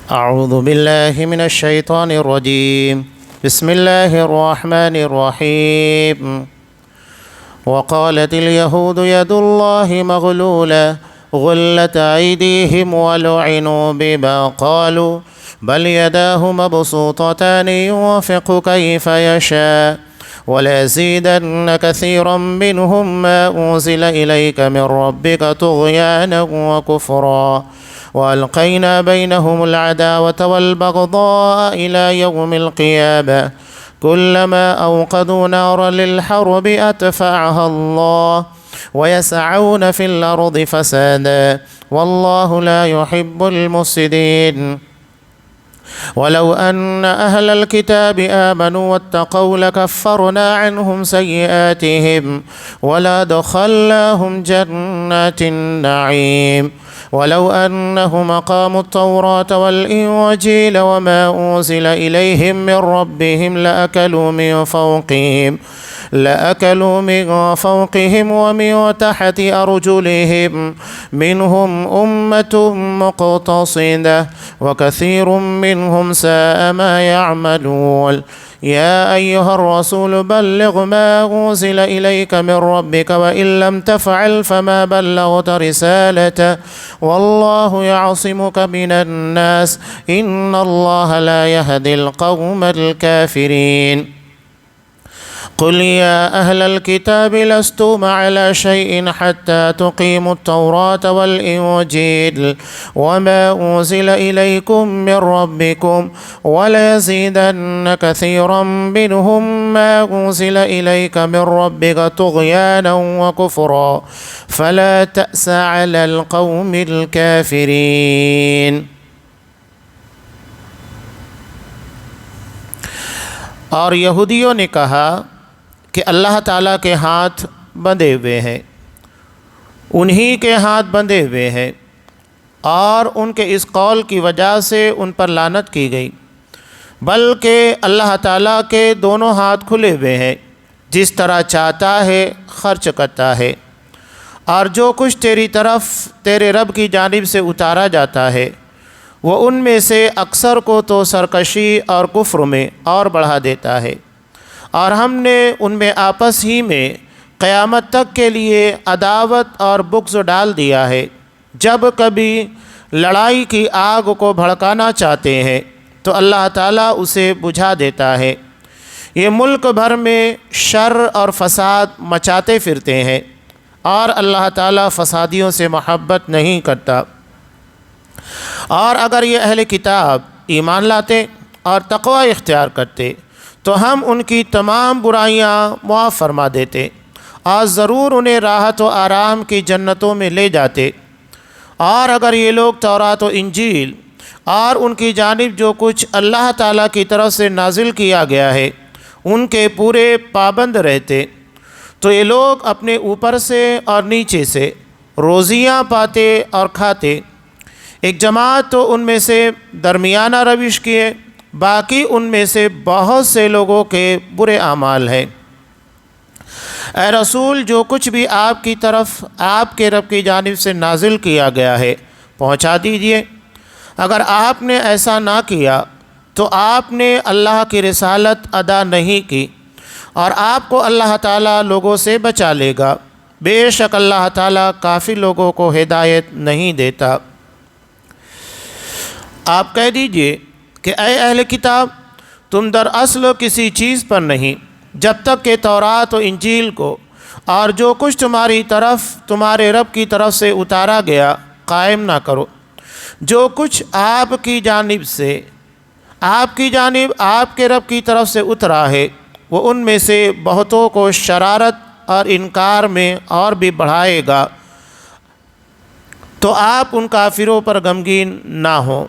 أعوذ بالله من الشيطان الرجيم. بسم الله الرحمن الرحيم. وقالت اليهود يد الله مغلولة غلت أيديهم ولعنوا بما قالوا بل يداه مبسوطتان ينفق كيف يشاء وليزيدن كثيرا منهم ما أنزل إليك من ربك طغيانا وكفرا وألقينا بينهم العداوة والبغضاء إلى يوم القيامة كلما أوقدوا نارا للحرب أطفأها الله ويسعون في الأرض فسادا والله لا يحب المفسدين. ولو أن أهل الكتاب آمنوا واتقوا لكفرنا عنهم سيئاتهم ولأدخلناهم جنات النعيم ولو أنهم أقاموا التوراة والإنجيل وما أنزل إليهم من ربهم لأكلوا من فوقهم ومن تحت أرجلهم منهم أمة مقتصدة وكثير منهم ساء ما يعملون. يا أيها الرسول بلغ ما أنزل إليك من ربك وإن لم تفعل فما بلغت رسالته والله يعصمك من الناس إن الله لا يهدي القوم الكافرين. قل يا أهل الكتاب لستم على شيء حتى تقيموا التوراة والإنجيل وما أنزل إليكم من ربكم وليزيدن كثيرا منهم ما أنزل إليك من ربك طغيانا وكفرا فلا تأس على القوم الكافرين. اور یہودیوں نے کہا کہ اللہ تعالیٰ کے ہاتھ بندھے ہوئے ہیں، انہی کے ہاتھ بندھے ہوئے ہیں، اور ان کے اس قول کی وجہ سے ان پر لعنت کی گئی، بلکہ اللہ تعالیٰ کے دونوں ہاتھ کھلے ہوئے ہیں، جس طرح چاہتا ہے خرچ کرتا ہے، اور جو کچھ تیری طرف تیرے رب کی جانب سے اتارا جاتا ہے وہ ان میں سے اکثر کو تو سرکشی اور کفر میں اور بڑھا دیتا ہے، اور ہم نے ان میں آپس ہی میں قیامت تک کے لیے عداوت اور بغض ڈال دیا ہے۔ جب کبھی لڑائی کی آگ کو بھڑکانا چاہتے ہیں تو اللہ تعالیٰ اسے بجھا دیتا ہے۔ یہ ملک بھر میں شر اور فساد مچاتے پھرتے ہیں، اور اللہ تعالیٰ فسادیوں سے محبت نہیں کرتا۔ اور اگر یہ اہل کتاب ایمان لاتے اور تقوی اختیار کرتے تو ہم ان کی تمام برائیاں معاف فرما دیتے، اور ضرور انہیں راحت و آرام کی جنتوں میں لے جاتے۔ اور اگر یہ لوگ تورات و انجیل اور ان کی جانب جو کچھ اللہ تعالیٰ کی طرف سے نازل کیا گیا ہے ان کے پورے پابند رہتے تو یہ لوگ اپنے اوپر سے اور نیچے سے روزیاں پاتے اور کھاتے۔ ایک جماعت تو ان میں سے درمیانہ روش کیے، باقی ان میں سے بہت سے لوگوں کے برے اعمال ہیں۔ اے رسول، جو کچھ بھی آپ کی طرف آپ کے رب کی جانب سے نازل کیا گیا ہے پہنچا دیجئے۔ اگر آپ نے ایسا نہ کیا تو آپ نے اللہ کی رسالت ادا نہیں کی، اور آپ کو اللہ تعالیٰ لوگوں سے بچا لے گا۔ بے شک اللہ تعالیٰ کافی لوگوں کو ہدایت نہیں دیتا۔ آپ کہہ دیجئے کہ اے اہل کتاب، تم دراصل کسی چیز پر نہیں جب تک کہ تورات و انجیل کو اور جو کچھ تمہاری طرف تمہارے رب کی طرف سے اتارا گیا قائم نہ کرو۔ جو کچھ آپ کی جانب آپ کے رب کی طرف سے اترا ہے وہ ان میں سے بہتوں کو شرارت اور انکار میں اور بھی بڑھائے گا، تو آپ ان کافروں پر غمگین نہ ہوں۔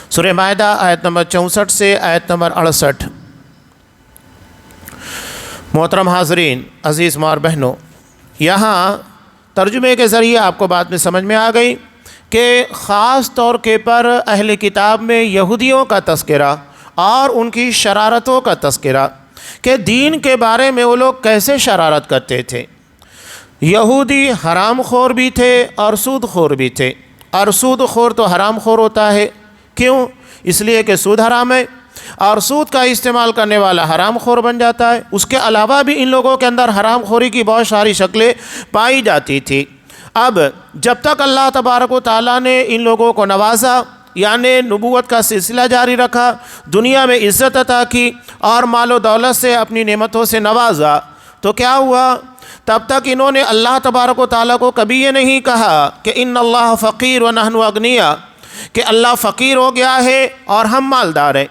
سورہ مائدہ آیت نمبر 64 سے آیت نمبر 68۔ محترم حاضرین، عزیز ماں اور بہنوں، یہاں ترجمے کے ذریعے آپ کو بات میں سمجھ میں آ گئی کہ خاص طور کے پر اہل کتاب میں یہودیوں کا تذکرہ اور ان کی شرارتوں کا تذکرہ کہ دین کے بارے میں وہ لوگ کیسے شرارت کرتے تھے۔ یہودی حرام خور بھی تھے اور سود خور بھی تھے، اور سود خور تو حرام خور ہوتا ہے کیوں؟ اس لیے کہ سود حرام ہے اور سود کا استعمال کرنے والا حرام خور بن جاتا ہے۔ اس کے علاوہ بھی ان لوگوں کے اندر حرام خوری کی بہت ساری شکلیں پائی جاتی تھی۔ اب جب تک اللہ تبارک و تعالیٰ نے ان لوگوں کو نوازا، یعنی نبوت کا سلسلہ جاری رکھا، دنیا میں عزت عطا کی اور مال و دولت سے اپنی نعمتوں سے نوازا، تو کیا ہوا؟ تب تک انہوں نے اللہ تبارک و تعالیٰ کو کبھی یہ نہیں کہا کہ ان اللہ فقیر و نحن اغنیاء، کہ اللہ فقیر ہو گیا ہے اور ہم مالدار ہیں۔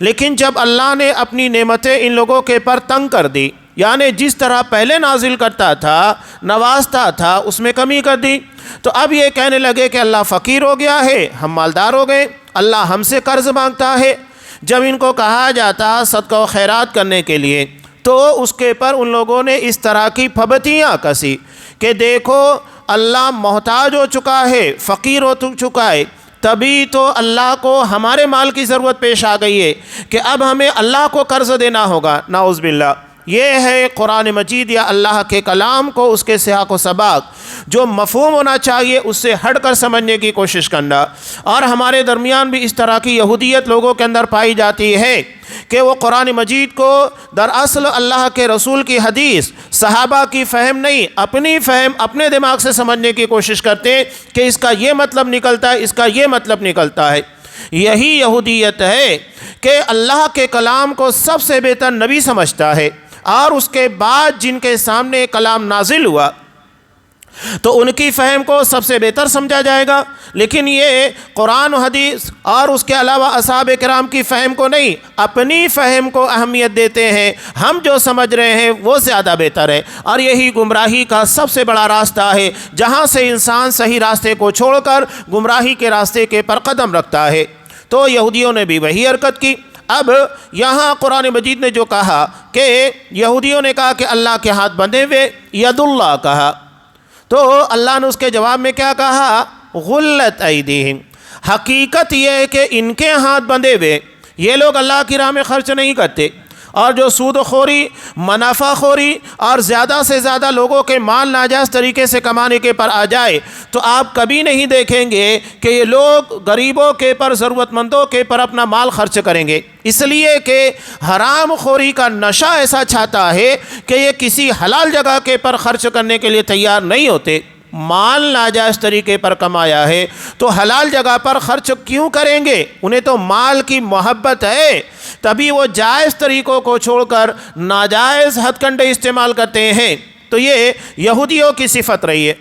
لیکن جب اللہ نے اپنی نعمتیں ان لوگوں کے پر تنگ کر دی، یعنی جس طرح پہلے نازل کرتا تھا، نوازتا تھا، اس میں کمی کر دی، تو اب یہ کہنے لگے کہ اللہ فقیر ہو گیا ہے، ہم مالدار ہو گئے، اللہ ہم سے قرض مانگتا ہے۔ جب ان کو کہا جاتا صدقہ و خیرات کرنے کے لیے، تو اس کے پر ان لوگوں نے اس طرح کی پھبتیاں کسی کہ دیکھو اللہ محتاج ہو چکا ہے، فقیر ہو چکا ہے، تبھی تو اللہ کو ہمارے مال کی ضرورت پیش آ گئی ہے کہ اب ہمیں اللہ کو قرض دینا ہوگا۔ نعوذ باللہ۔ یہ ہے قرآن مجید یا اللہ کے کلام کو اس کے سیاق و سباق جو مفہوم ہونا چاہیے اس سے ہٹ کر سمجھنے کی کوشش کرنا۔ اور ہمارے درمیان بھی اس طرح کی یہودیت لوگوں کے اندر پائی جاتی ہے کہ وہ قرآن مجید کو دراصل اللہ کے رسول کی حدیث، صحابہ کی فہم نہیں، اپنی فہم اپنے دماغ سے سمجھنے کی کوشش کرتے ہیں کہ اس کا یہ مطلب نکلتا ہے، اس کا یہ مطلب نکلتا ہے۔ یہی یہودیت ہے کہ اللہ کے کلام کو سب سے بہتر نبی سمجھتا ہے، اور اس کے بعد جن کے سامنے کلام نازل ہوا تو ان کی فہم کو سب سے بہتر سمجھا جائے گا، لیکن یہ قرآن و حدیث اور اس کے علاوہ اصحاب کرام کی فہم کو نہیں، اپنی فہم کو اہمیت دیتے ہیں۔ ہم جو سمجھ رہے ہیں وہ زیادہ بہتر ہے، اور یہی گمراہی کا سب سے بڑا راستہ ہے، جہاں سے انسان صحیح راستے کو چھوڑ کر گمراہی کے راستے کے پر قدم رکھتا ہے۔ تو یہودیوں نے بھی وہی حرکت کی۔ اب یہاں قرآن مجید نے جو کہا کہ یہودیوں نے کہا کہ اللہ کے ہاتھ بندھے ہوئے، ید اللہ کہا، تو اللہ نے اس کے جواب میں کیا کہا؟ غلت ایدیہم۔ حقیقت یہ ہے کہ ان کے ہاتھ بندھے ہوئے، یہ لوگ اللہ کی راہ میں خرچ نہیں کرتے، اور جو سود خوری، منافع خوری اور زیادہ سے زیادہ لوگوں کے مال ناجائز طریقے سے کمانے کے پر آ جائے تو آپ کبھی نہیں دیکھیں گے کہ یہ لوگ غریبوں کے پر، ضرورت مندوں کے پر اپنا مال خرچ کریں گے، اس لیے کہ حرام خوری کا نشہ ایسا چھاتا ہے کہ یہ کسی حلال جگہ کے پر خرچ کرنے کے لیے تیار نہیں ہوتے۔ مال ناجائز طریقے پر کمایا ہے تو حلال جگہ پر خرچ کیوں کریں گے؟ انہیں تو مال کی محبت ہے، تبھی وہ جائز طریقوں کو چھوڑ کر ناجائز ہتھ کنڈے استعمال کرتے ہیں۔ تو یہ یہودیوں کی صفت رہی ہے۔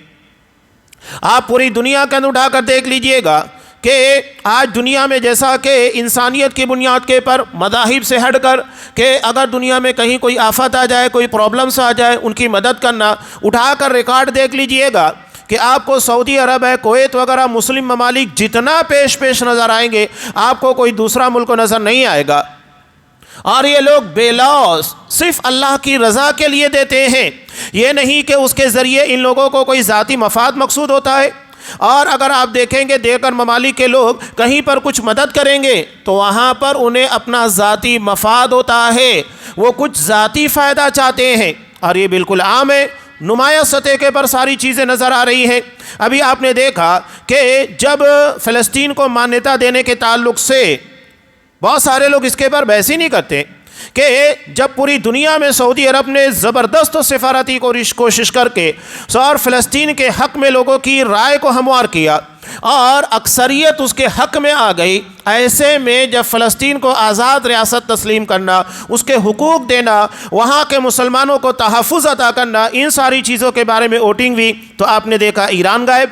آپ پوری دنیا کے اندر اٹھا کر دیکھ لیجئے گا کہ آج دنیا میں جیسا کہ انسانیت کی بنیاد کے پر مذاہب سے ہٹ کر کہ اگر دنیا میں کہیں کوئی آفت آ جائے، کوئی پرابلمس آ جائے، ان کی مدد کرنا، اٹھا کر ریکارڈ دیکھ لیجئے گا کہ آپ کو سعودی عرب ہے، کویت وغیرہ مسلم ممالک جتنا پیش نظر آئیں گے، آپ کو کوئی دوسرا ملک نظر نہیں آئے گا۔ اور یہ لوگ بے لوث صرف اللہ کی رضا کے لیے دیتے ہیں، یہ نہیں کہ اس کے ذریعے ان لوگوں کو کوئی ذاتی مفاد مقصود ہوتا ہے۔ اور اگر آپ دیکھیں گے دیگر ممالک کے لوگ کہیں پر کچھ مدد کریں گے تو وہاں پر انہیں اپنا ذاتی مفاد ہوتا ہے، وہ کچھ ذاتی فائدہ چاہتے ہیں، اور یہ بالکل عام ہے، نمایاں سطح کے پر ساری چیزیں نظر آ رہی ہیں۔ ابھی آپ نے دیکھا کہ جب فلسطین کو مانیتا دینے کے تعلق سے بہت سارے لوگ اس کے پر بحث ہی نہیں کرتے کہ جب پوری دنیا میں سعودی عرب نے زبردست سفارتی کوشش کر کے اور فلسطین کے حق میں لوگوں کی رائے کو ہموار کیا اور اکثریت اس کے حق میں آ گئی، ایسے میں جب فلسطین کو آزاد ریاست تسلیم کرنا، اس کے حقوق دینا، وہاں کے مسلمانوں کو تحفظ عطا کرنا، ان ساری چیزوں کے بارے میں ووٹنگ ہوئی تو آپ نے دیکھا ایران غائب،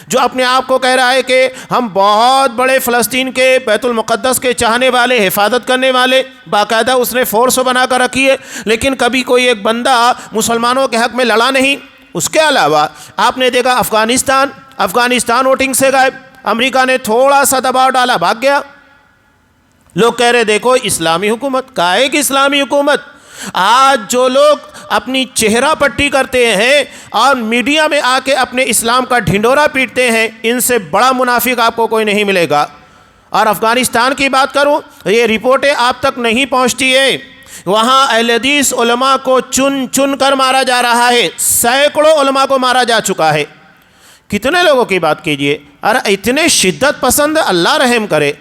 جو اپنے آپ کو کہہ رہا ہے کہ ہم بہت بڑے فلسطین کے بیت المقدس کے چاہنے والے، حفاظت کرنے والے، باقاعدہ اس نے فورس بنا کر رکھی ہے، لیکن کبھی کوئی ایک بندہ مسلمانوں کے حق میں لڑا نہیں۔ اس کے علاوہ آپ نے دیکھا افغانستان ووٹنگ سے غائب، امریکہ نے تھوڑا سا دباؤ ڈالا، بھاگ گیا۔ لوگ کہہ رہے دیکھو اسلامی حکومت، کاہے کی اسلامی حکومت؟ آج جو لوگ اپنی چہرہ پٹی کرتے ہیں اور میڈیا میں آ کے اپنے اسلام کا ڈھنڈورا پیٹتے ہیں، ان سے بڑا منافق آپ کو کوئی نہیں ملے گا۔ اور افغانستان کی بات کروں، یہ رپورٹیں آپ تک نہیں پہنچتی ہیں، وہاں اہل حدیث علماء کو چن چن کر مارا جا رہا ہے، سینکڑوں علماء کو مارا جا چکا ہے۔ کتنے لوگوں کی بات کیجئے، ارے اتنے شدت پسند، اللہ رحم کرے۔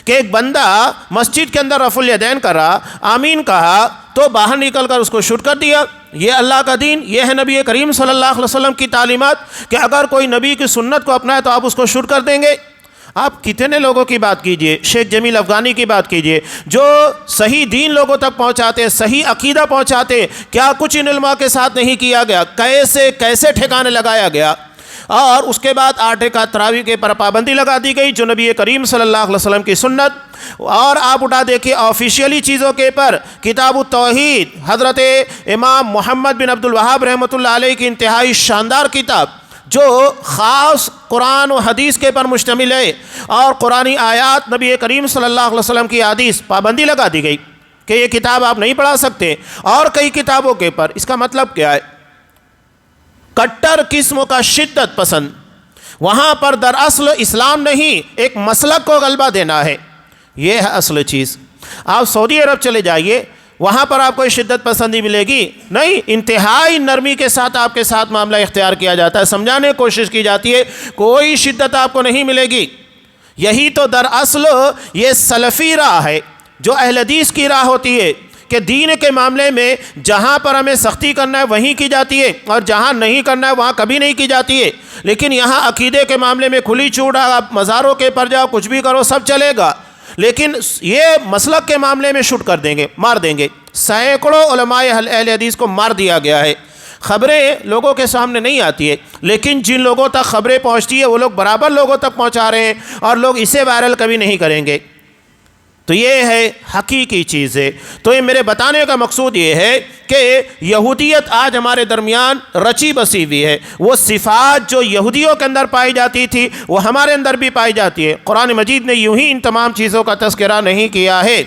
کہ ایک بندہ مسجد کے اندر رفع الیدین کر رہا، آمین کہا تو باہر نکل کر اس کو شوٹ کر دیا۔ یہ اللہ کا دین، یہ ہے نبی کریم صلی اللہ علیہ وسلم کی تعلیمات کہ اگر کوئی نبی کی سنت کو اپنائے تو آپ اس کو شوٹ کر دیں گے۔ آپ کتنے لوگوں کی بات کیجئے، شیخ جمیل افغانی کی بات کیجئے جو صحیح دین لوگوں تک پہنچاتے، صحیح عقیدہ پہنچاتے، کیا کچھ ان علماء کے ساتھ نہیں کیا گیا، کیسے کیسے ٹھکانے لگایا گیا، اور اس کے بعد 8 رکعت تراویح کے پر پابندی لگا دی گئی جو نبی کریم صلی اللہ علیہ وسلم کی سنت۔ اور آپ اٹھا دیکھیں آفیشیلی چیزوں کے پر کتاب التوحید، حضرت امام محمد بن عبد الوہاب رحمۃ اللہ علیہ کی انتہائی شاندار کتاب جو خاص قرآن و حدیث کے پر مشتمل ہے، اور قرآنی آیات، نبی کریم صلی اللہ علیہ وسلم کی حدیث، پابندی لگا دی گئی کہ یہ کتاب آپ نہیں پڑھا سکتے۔ اور کئی کتابوں کے پر اس کا مطلب کیا ہے؟ کٹر قسم کا شدت پسند، وہاں پر دراصل اسلام نہیں، ایک مسلک کو غلبہ دینا ہے، یہ ہے اصل چیز۔ آپ سعودی عرب چلے جائیے، وہاں پر آپ کو شدت پسندی ملے گی نہیں، انتہائی نرمی کے ساتھ آپ کے ساتھ معاملہ اختیار کیا جاتا ہے، سمجھانے کی کوشش کی جاتی ہے، کوئی شدت آپ کو نہیں ملے گی۔ یہی تو دراصل یہ سلفی راہ ہے جو اہل حدیث کی راہ ہوتی ہے کہ دین کے معاملے میں جہاں پر ہمیں سختی کرنا ہے وہیں کی جاتی ہے، اور جہاں نہیں کرنا ہے وہاں کبھی نہیں کی جاتی ہے۔ لیکن یہاں عقیدے کے معاملے میں کھلی چھوٹ ہے، آپ مزاروں کے پر جاؤ، کچھ بھی کرو، سب چلے گا، لیکن یہ مسلک کے معاملے میں شوٹ کر دیں گے، مار دیں گے۔ سینکڑوں علماء اہل حدیث کو مار دیا گیا ہے۔ خبریں لوگوں کے سامنے نہیں آتی ہے، لیکن جن لوگوں تک خبریں پہنچتی ہے وہ لوگ برابر لوگوں تک پہنچا رہے ہیں، اور لوگ اسے وائرل کبھی نہیں کریں گے۔ تو یہ ہے حقیقی چیز ہے۔ تو یہ میرے بتانے کا مقصود یہ ہے کہ یہودیت آج ہمارے درمیان رچی بسی ہوئی ہے، وہ صفات جو یہودیوں کے اندر پائی جاتی تھی وہ ہمارے اندر بھی پائی جاتی ہے۔ قرآن مجید نے یوں ہی ان تمام چیزوں کا تذکرہ نہیں کیا ہے۔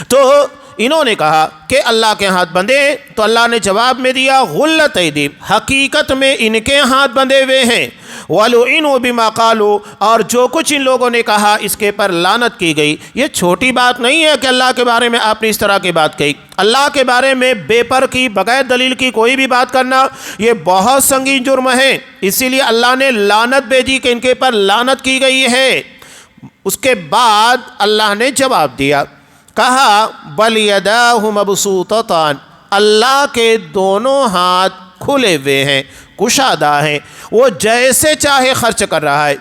تو انہوں نے کہا کہ اللہ کے ہاتھ بندھے، تو اللہ نے جواب میں دیا غلت ایدیہم، حقیقت میں ان کے ہاتھ بندھے ہوئے ہیں، وَلُعِنُوا بِمَا قَالُوا، اور جو کچھ ان لوگوں نے کہا اس کے پر لعنت کی گئی۔ یہ چھوٹی بات نہیں ہے کہ اللہ کے بارے میں آپ نے اس طرح کی بات کہی۔ اللہ کے بارے میں بے پر کی، بغیر دلیل کی کوئی بھی بات کرنا یہ بہت سنگین جرم ہے، اسی لیے اللہ نے لعنت بھیجی کہ ان کے پر لعنت کی گئی ہے۔ اس کے بعد اللہ نے جواب دیا، کہا بل یداہ مبسوطتان، اللہ کے دونوں ہاتھ کھلے ہوئے ہیں، کشادہ ہیں، وہ جیسے چاہے خرچ کر رہا ہے۔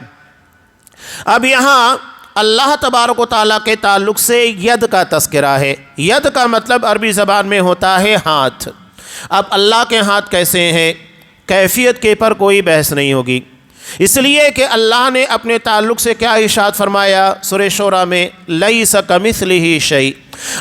اب یہاں اللہ تبارک و تعالیٰ کے تعلق سے ید کا تذکرہ ہے۔ ید کا مطلب عربی زبان میں ہوتا ہے ہاتھ۔ اب اللہ کے ہاتھ کیسے ہیں، کیفیت کے پر کوئی بحث نہیں ہوگی، اس لیے کہ اللہ نے اپنے تعلق سے کیا ارشاد فرمایا سورہ شورى میں، لیس کمثلہ شیء،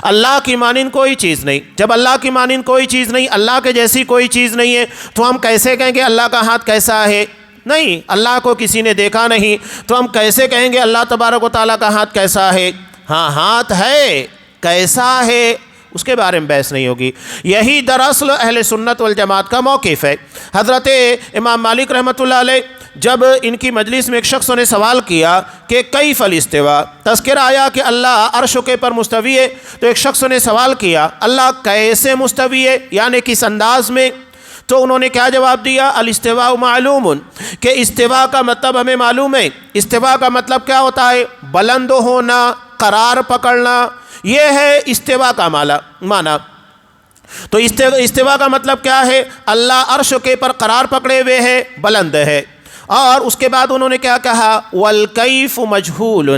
اللہ کی مانند کوئی چیز نہیں۔ جب اللہ کی مانند کوئی چیز نہیں، اللہ کے جیسی کوئی چیز نہیں ہے، تو ہم کیسے کہیں گے اللہ کا ہاتھ کیسا ہے؟ نہیں، اللہ کو کسی نے دیکھا نہیں، تو ہم کیسے کہیں گے اللہ تبارک و تعالیٰ کا ہاتھ کیسا ہے؟ ہاں ہاتھ ہے، کیسا ہے اس کے بارے میں بحث نہیں ہوگی۔ یہی دراصل اہل سنت والجماعت کا موقف ہے۔ حضرت امام مالک رحمۃ اللہ علیہ جب ان کی مجلس میں ایک شخص نے سوال کیا کہ کیف الاستواء، تذکرہ آیا کہ اللہ عرش کے پر مستوی ہے، تو ایک شخص نے سوال کیا اللہ کیسے مستوی ہے، یعنی کس انداز میں؟ تو انہوں نے کیا جواب دیا، الاستواء معلوم، کہ استواء کا مطلب ہمیں معلوم ہے۔ استواء کا مطلب کیا ہوتا ہے؟ بلند ہونا، قرار پکڑنا، یہ ہے استواء کا معنی۔ تو استواء کا مطلب کیا ہے؟ اللہ عرش کے پر قرار پکڑے ہوئے ہے، بلند ہے۔ اور اس کے بعد انہوں نے کیا کہا، والکیف مجہول،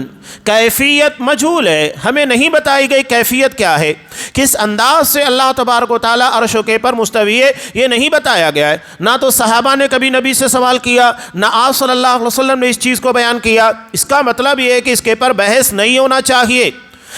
کیفیت مجہول ہے، ہمیں نہیں بتائی گئی کیفیت کیا ہے، کس انداز سے اللہ تبارک و تعالیٰ عرش کے پر مستوی ہے، یہ نہیں بتایا گیا ہے۔ نہ تو صحابہ نے کبھی نبی سے سوال کیا، نہ آپ صلی اللہ علیہ وسلم نے اس چیز کو بیان کیا۔ اس کا مطلب یہ ہے کہ اس کے پر بحث نہیں ہونا چاہیے۔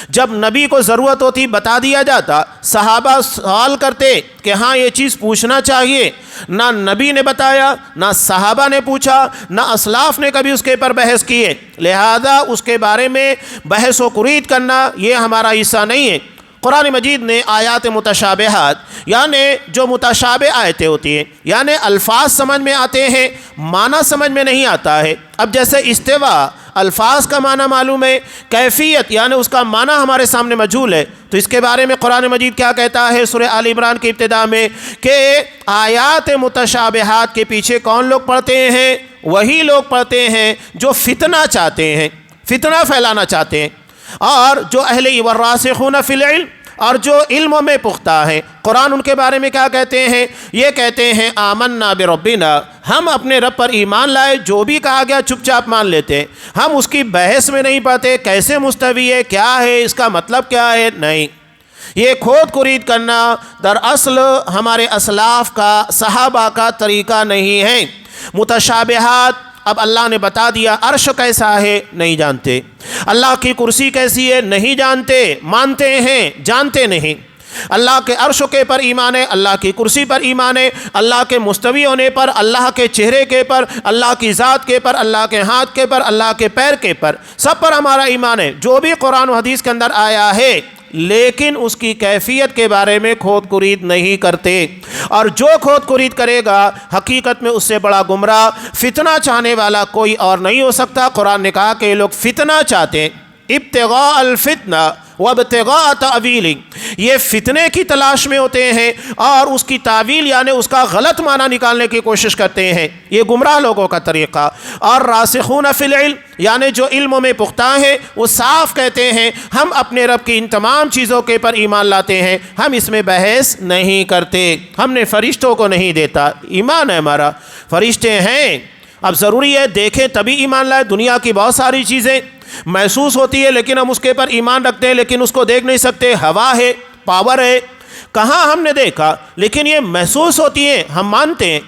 جب نبی کو ضرورت ہوتی بتا دیا جاتا، صحابہ سوال کرتے کہ ہاں یہ چیز پوچھنا چاہیے، نہ نبی نے بتایا، نہ صحابہ نے پوچھا، نہ اسلاف نے کبھی اس کے پر بحث کیے، لہذا اس کے بارے میں بحث و کرید کرنا یہ ہمارا حصہ نہیں ہے۔ قرآن مجید نے آیات متشابہات، یعنی جو متشابہ آیتیں ہوتی ہیں، یعنی الفاظ سمجھ میں آتے ہیں، معنی سمجھ میں نہیں آتا ہے۔ اب جیسے استوا، الفاظ کا معنی معلوم ہے، کیفیت یعنی اس کا معنی ہمارے سامنے مجہول ہے، تو اس کے بارے میں قرآن مجید کیا کہتا ہے سورہ آل عمران کی ابتدا میں کہ آیات متشابہات کے پیچھے کون لوگ پڑھتے ہیں؟ وہی لوگ پڑھتے ہیں جو فتنہ چاہتے ہیں۔ فتنہ پھیلانا چاہتے ہیں۔ اور جو اہل والراسخون فی العلم، اور جو علم میں پختہ ہیں، قرآن ان کے بارے میں کیا کہتے ہیں؟ یہ کہتے ہیں آمنا بربنا، ہم اپنے رب پر ایمان لائے، جو بھی کہا گیا چپ چاپ مان لیتے ہیں، ہم اس کی بحث میں نہیں پاتے کیسے مستوی ہے، کیا ہے، اس کا مطلب کیا ہے، نہیں۔ یہ کھود کرید کرنا دراصل ہمارے اسلاف کا، صحابہ کا طریقہ نہیں ہے۔ متشابہات، اب اللہ نے بتا دیا عرش کیسا ہے نہیں جانتے، اللہ کی کرسی کیسی ہے نہیں جانتے، مانتے ہیں جانتے نہیں۔ اللہ کے عرش کے پر ایمان ہے، اللہ کی کرسی پر ایمان ہے، اللہ کے مستوی ہونے پر، اللہ کے چہرے کے پر، اللہ کی ذات کے پر، اللہ کے ہاتھ کے پر، اللہ کے پیر کے پر، سب پر ہمارا ایمان ہے، جو بھی قرآن و حدیث کے اندر آیا ہے، لیکن اس کی کیفیت کے بارے میں کھود کرید نہیں کرتے۔ اور جو کھود کرید کرے گا حقیقت میں اس سے بڑا گمراہ، فتنہ چاہنے والا کوئی اور نہیں ہو سکتا۔ قرآن نے کہا کہ یہ لوگ فتنہ چاہتے ہیں، ابتغاء الفتنہ وابتغاء تعویل، یہ فتنے کی تلاش میں ہوتے ہیں اور اس کی تعویل یعنی اس کا غلط معنی نکالنے کی کوشش کرتے ہیں، یہ گمراہ لوگوں کا طریقہ۔ اور راسخون فی العلم یعنی جو علموں میں پختہ ہیں، وہ صاف کہتے ہیں ہم اپنے رب کی ان تمام چیزوں کے پر ایمان لاتے ہیں، ہم اس میں بحث نہیں کرتے، ہم نے فرشتوں کو نہیں دیتا، ایمان ہے ہمارا، فرشتے ہیں، اب ضروری ہے دیکھیں تبھی ایمان لائے۔ دنیا کی بہت ساری چیزیں محسوس ہوتی ہے لیکن ہم اس کے پر ایمان رکھتے ہیں، لیکن اس کو دیکھ نہیں سکتے، ہوا ہے، پاور ہے، کہاں ہم نے دیکھا، لیکن یہ محسوس ہوتی ہے، ہم مانتے ہیں۔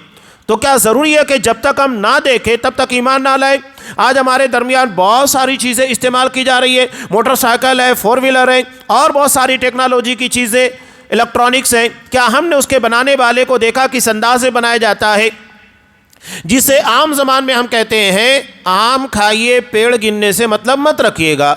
تو کیا ضروری ہے کہ جب تک ہم نہ دیکھیں تب تک ایمان نہ لائیں؟ آج ہمارے درمیان بہت ساری چیزیں استعمال کی جا رہی ہے، موٹر سائیکل ہے، فور ویلر ہے، اور بہت ساری ٹیکنالوجی کی چیزیں، الیکٹرانکس ہیں، کیا ہم نے اس کے بنانے والے کو دیکھا کس انداز سے بنایا جاتا ہے؟ جسے عام زبان میں ہم کہتے ہیں آم کھائیے پیڑ گننے سے مطلب مت رکھیے گا۔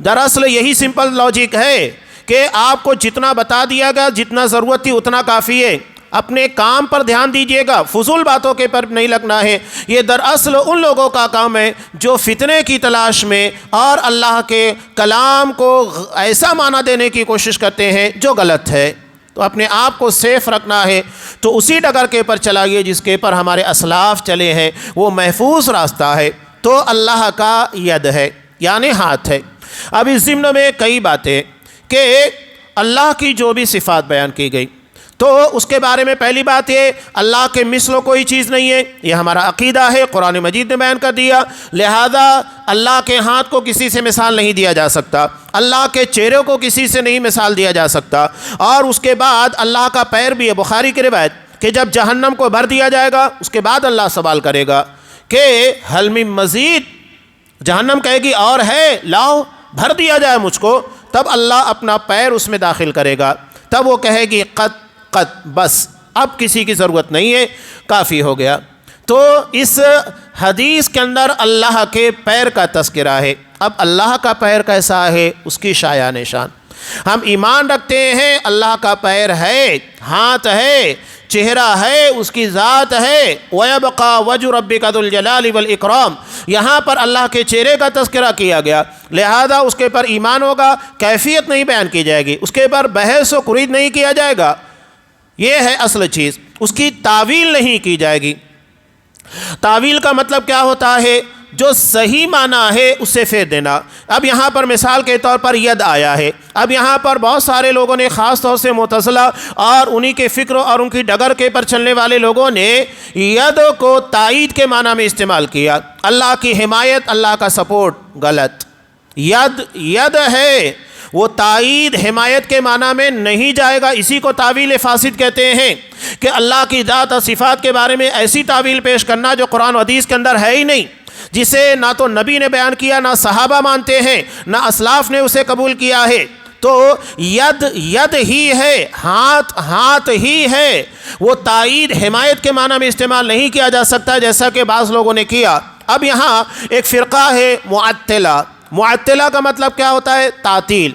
دراصل یہی سمپل لاجک ہے کہ آپ کو جتنا بتا دیا گیا، جتنا ضرورت تھی اتنا کافی ہے، اپنے کام پر دھیان دیجئے گا، فضول باتوں کے پر نہیں لگنا ہے۔ یہ دراصل ان لوگوں کا کام ہے جو فتنے کی تلاش میں اور اللہ کے کلام کو ایسا معنی دینے کی کوشش کرتے ہیں جو غلط ہے۔ تو اپنے آپ کو سیف رکھنا ہے تو اسی ڈگر کے پر چلائیے جس کے پر ہمارے اسلاف چلے ہیں، وہ محفوظ راستہ ہے، تو اللہ کا ید ہے یعنی ہاتھ ہے۔ اب اس ضمن میں کئی باتیں کہ اللہ کی جو بھی صفات بیان کی گئی، تو اس کے بارے میں پہلی بات یہ اللہ کے مثل کوئی چیز نہیں ہے، یہ ہمارا عقیدہ ہے، قرآن مجید نے بیان کر دیا، لہذا اللہ کے ہاتھ کو کسی سے مثال نہیں دیا جا سکتا، اللہ کے چہرے کو کسی سے نہیں مثال دیا جا سکتا۔ اور اس کے بعد اللہ کا پیر بھی ہے، بخاری کی روایت کہ جب جہنم کو بھر دیا جائے گا اس کے بعد اللہ سوال کرے گا کہ حل من مزید، جہنم کہے گی اور ہے، لاؤ بھر دیا جائے مجھ کو، تب اللہ اپنا پیر اس میں داخل کرے گا، تب وہ کہے گی قط بس اب کسی کی ضرورت نہیں ہے، کافی ہو گیا۔ تو اس حدیث کے اندر اللہ کے پیر کا تذکرہ ہے۔ اب اللہ کا پیر کیسا ہے اس کی شایع نشان، ہم ایمان رکھتے ہیں اللہ کا پیر ہے، ہاتھ ہے، چہرہ ہے، اس کی ذات ہے، وَيَبْقَى وَجْهُ رَبِّكَ ذُو الْجَلَالِ وَالْإِكْرَامِ، یہاں پر اللہ کے چہرے کا تذکرہ کیا گیا، لہذا اس کے پر ایمان ہوگا، کیفیت نہیں بیان کی جائے گی، اس کے پر بحث و کرید نہیں کیا جائے گا، یہ ہے اصل چیز، اس کی تعویل نہیں کی جائے گی۔ تعویل کا مطلب کیا ہوتا ہے؟ جو صحیح معنی ہے اس سے پھیر دینا۔ اب یہاں پر مثال کے طور پر ید آیا ہے، اب یہاں پر بہت سارے لوگوں نے خاص طور سے معتزلہ اور انہی کے فکر اور ان کی ڈگر کے پر چلنے والے لوگوں نے ید کو تائید کے معنی میں استعمال کیا، اللہ کی حمایت، اللہ کا سپورٹ، غلط۔ ید ہے، وہ تائید حمایت کے معنی میں نہیں جائے گا، اسی کو تعویل فاسد کہتے ہیں کہ اللہ کی ذات اور صفات کے بارے میں ایسی تعویل پیش کرنا جو قرآن و حدیث کے اندر ہے ہی نہیں، جسے نہ تو نبی نے بیان کیا، نہ صحابہ مانتے ہیں، نہ اسلاف نے اسے قبول کیا ہے۔ تو ید ہی ہے، ہاتھ ہی ہے، وہ تائید حمایت کے معنی میں استعمال نہیں کیا جا سکتا جیسا کہ بعض لوگوں نے کیا۔ اب یہاں ایک فرقہ ہے معطلہ، معطلہ کا مطلب کیا ہوتا ہے؟ تعطیل،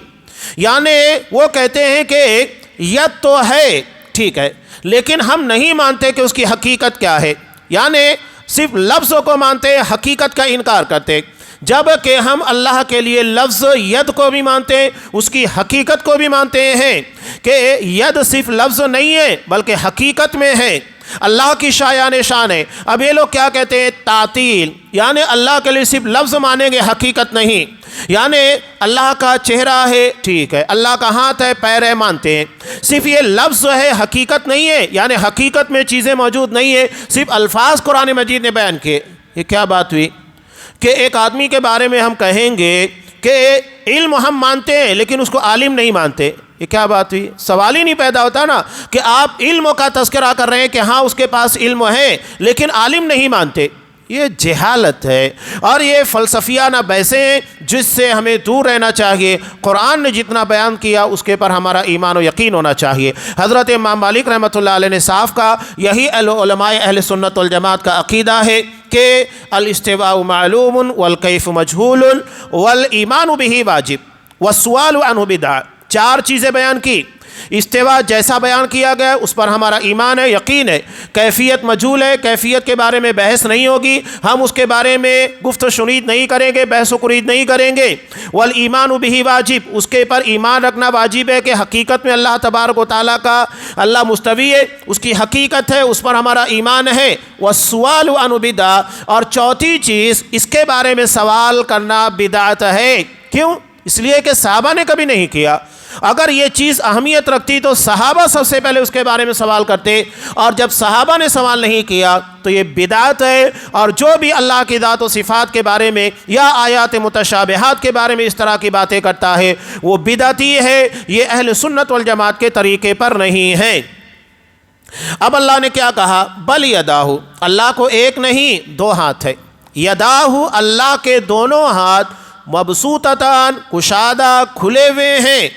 یعنی وہ کہتے ہیں کہ ید تو ہے ٹھیک ہے لیکن ہم نہیں مانتے کہ اس کی حقیقت کیا ہے، یعنی صرف لفظوں کو مانتے، حقیقت کا انکار کرتے۔ جب کہ ہم اللہ کے لیے لفظ ید کو بھی مانتے ہیں، اس کی حقیقت کو بھی مانتے ہیں کہ ید صرف لفظ نہیں ہے بلکہ حقیقت میں ہے، اللہ کی شایان شان ہے۔ اب یہ لوگ کیا کہتے ہیں؟ تعطیل، یعنی اللہ کے لیے صرف لفظ مانیں گے، حقیقت نہیں۔ یعنی اللہ کا چہرہ ہے، ٹھیک ہے، اللہ کا ہاتھ ہے، پیر ہے، مانتے ہیں، صرف یہ لفظ ہے، حقیقت نہیں ہے، یعنی حقیقت میں چیزیں موجود نہیں ہیں، صرف الفاظ قرآن مجید نے بیان کیے۔ یہ کیا بات ہوئی کہ ایک آدمی کے بارے میں ہم کہیں گے کہ علم ہم مانتے ہیں لیکن اس کو عالم نہیں مانتے، یہ کیا بات ہوئی؟ سوال ہی نہیں پیدا ہوتا نا کہ آپ علم کا تذکرہ کر رہے ہیں کہ ہاں اس کے پاس علم ہے لیکن عالم نہیں مانتے، یہ جہالت ہے اور یہ فلسفیانہ بحثیں ہیں جس سے ہمیں دور رہنا چاہیے۔ قرآن نے جتنا بیان کیا اس کے پر ہمارا ایمان و یقین ہونا چاہیے۔ حضرت امام مالک رحمۃ اللہ علیہ نے صاف کہا، یہی علماء اہل سنت والجماعت کا عقیدہ ہے کہ الاستواء معلوم والکیف مجہول والایمان بہ واجب والسؤال عنہ بدعہ۔ چار چیزیں بیان کی، استوا جیسا بیان کیا گیا اس پر ہمارا ایمان ہے، یقین ہے، کیفیت مجہول ہے، کیفیت کے بارے میں بحث نہیں ہوگی، ہم اس کے بارے میں گفت و شنید نہیں کریں گے، بحث و کرید نہیں کریں گے، والایمان بہ واجب، اس کے پر ایمان رکھنا واجب ہے کہ حقیقت میں اللہ تبارک و تعالیٰ کا اللہ مستوی ہے، اس کی حقیقت ہے، اس پر ہمارا ایمان ہے، والسؤال عنہ بدعہ، اور چوتھی چیز اس کے بارے میں سوال کرنا بدعت ہے۔ کیوں؟ اس لیے کہ صحابہ نے کبھی نہیں کیا۔ اگر یہ چیز اہمیت رکھتی تو صحابہ سب سے پہلے اس کے بارے میں سوال کرتے، اور جب صحابہ نے سوال نہیں کیا تو یہ بدعت ہے۔ اور جو بھی اللہ کی ذات و صفات کے بارے میں یا آیات متشابہات کے بارے میں اس طرح کی باتیں کرتا ہے وہ بدعتی ہے، یہ اہل سنت والجماعت کے طریقے پر نہیں ہے۔ اب اللہ نے کیا کہا؟ بل یداہ، اللہ کو ایک نہیں دو ہاتھ ہے، یداہ اللہ کے دونوں ہاتھ مبسوطتان کشادہ کھلے ہوئے ہیں،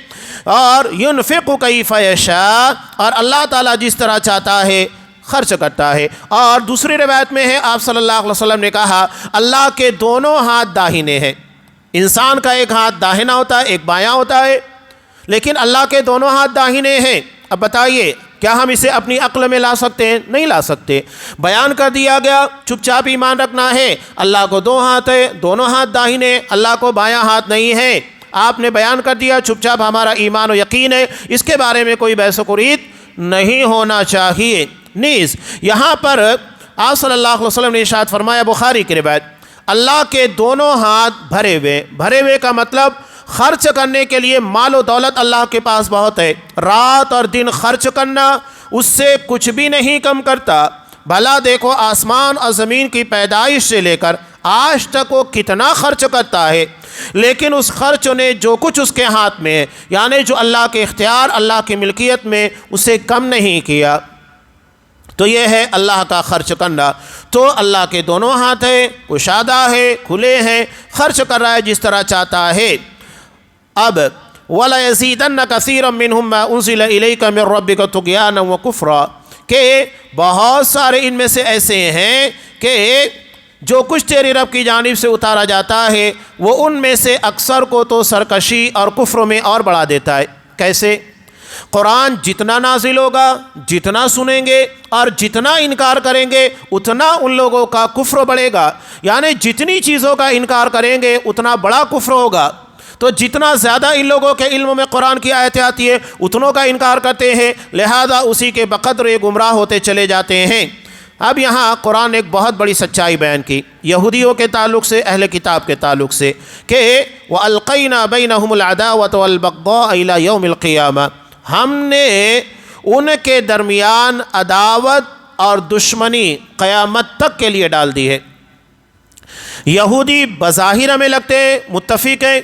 اور ينفق کیف یشاء، اور اللہ تعالیٰ جس طرح چاہتا ہے خرچ کرتا ہے۔ اور دوسری روایت میں ہے آپ صلی اللہ علیہ وسلم نے کہا اللہ کے دونوں ہاتھ داہنے ہیں، انسان کا ایک ہاتھ داہنا ہوتا ہے ایک بایاں ہوتا ہے، لیکن اللہ کے دونوں ہاتھ داہنے ہیں۔ اب بتائیے کیا ہم اسے اپنی عقل میں لا سکتے ہیں؟ نہیں لا سکتے، بیان کر دیا گیا، چپ چاپ ایمان رکھنا ہے۔ اللہ کو دو ہاتھ ہے، دونوں ہاتھ داہنے، اللہ کو بایاں ہاتھ نہیں ہے، آپ نے بیان کر دیا، چپ چاپ ہمارا ایمان و یقین ہے، اس کے بارے میں کوئی بحث و کرید نہیں ہونا چاہیے۔ نیز یہاں پر آپ صلی اللہ علیہ وسلم نے ارشاد فرمایا، بخاری کی روایت، اللہ کے دونوں ہاتھ بھرے ہوئے، بھرے ہوئے کا مطلب خرچ کرنے کے لیے مال و دولت اللہ کے پاس بہت ہے، رات اور دن خرچ کرنا اس سے کچھ بھی نہیں کم کرتا۔ بھلا دیکھو آسمان اور زمین کی پیدائش سے لے کر آج تک وہ کتنا خرچ کرتا ہے، لیکن اس خرچ نے جو کچھ اس کے ہاتھ میں ہے، یعنی جو اللہ کے اختیار، اللہ کی ملکیت میں، اسے کم نہیں کیا۔ تو یہ ہے اللہ کا خرچ کرنا۔ تو اللہ کے دونوں ہاتھ ہیں، کشادہ ہے، کھلے ہیں، خرچ کر رہا ہے جس طرح چاہتا ہے۔ اب وَلَيَزِيدَنَّ كَثِيرًا مِّنْهُمْ مَا أُنزِلَ إِلَيْكَ مِن رَّبِّكَ طُغْيَانًا وَكُفْرًا، کہ بہت سارے ان میں سے ایسے ہیں کہ جو کچھ تیری رب کی جانب سے اتارا جاتا ہے وہ ان میں سے اکثر کو تو سرکشی اور کفر میں اور بڑھا دیتا ہے۔ کیسے؟ قرآن جتنا نازل ہوگا، جتنا سنیں گے اور جتنا انکار کریں گے اتنا ان لوگوں کا کفر بڑھے گا، یعنی جتنی چیزوں کا انکار کریں گے اتنا بڑا کفر ہوگا۔ تو جتنا زیادہ ان لوگوں کے علم میں قرآن کی آیتیں آتی ہے اتنوں کا انکار کرتے ہیں، لہذا اسی کے بقدر یہ گمراہ ہوتے چلے جاتے ہیں۔ اب یہاں قرآن نے ایک بہت بڑی سچائی بیان کی یہودیوں کے تعلق سے، اہل کتاب کے تعلق سے، کہ وَأَلْقَيْنَا بَيْنَهُمُ الْعَدَاوَةَ وَالْبَغْضَاءَ إِلَى يَوْمِ الْقِيَامَةِ، ہم نے ان کے درمیان عداوت اور دشمنی قیامت تک کے لیے ڈال دی ہے۔ یہودی بظاہر ہمیں لگتے ہیں متفق ہیں،